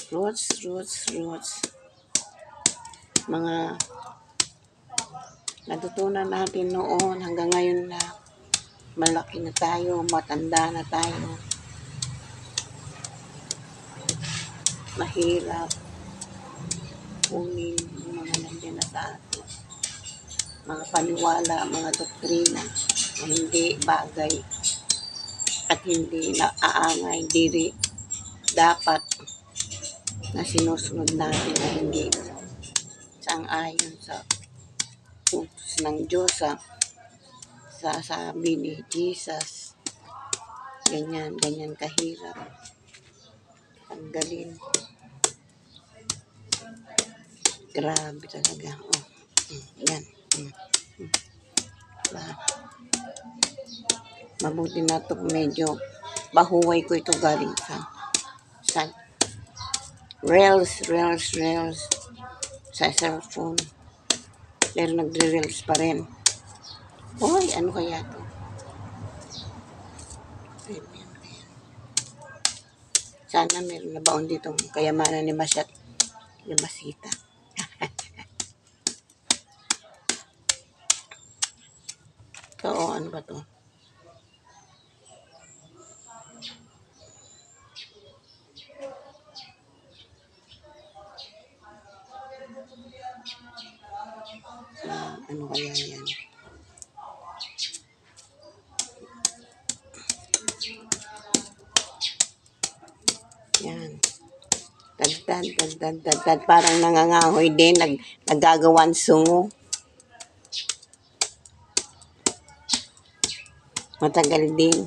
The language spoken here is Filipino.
Roots. Mga natutunan natin noon hanggang ngayon na malaki na tayo, matanda na tayo. Mahirap kunin yung mga nandiyan na sa atin. Mga paniwala, mga doktrina na hindi bagay at hindi naaangay, diri dapat na sinusunod natin na hindi sang-ayon sa utos ng Diyos, sa sabi ni Jesus. Ganyan kahirap tanggalin. Grabe talaga. Yan. Mabuti na ito, medyo bahuway ko ito galing sa reels sa cellphone. Pero nagre-reels pa rin. Uy, ano kaya ito? Sana meron na baon dito kayamanan ni Masyat ni Masita. So, ano ba to? Ano kaya yan? Yan. Tagtad. Parang nangangahoy din. Naggagawan sungo. Matagal din.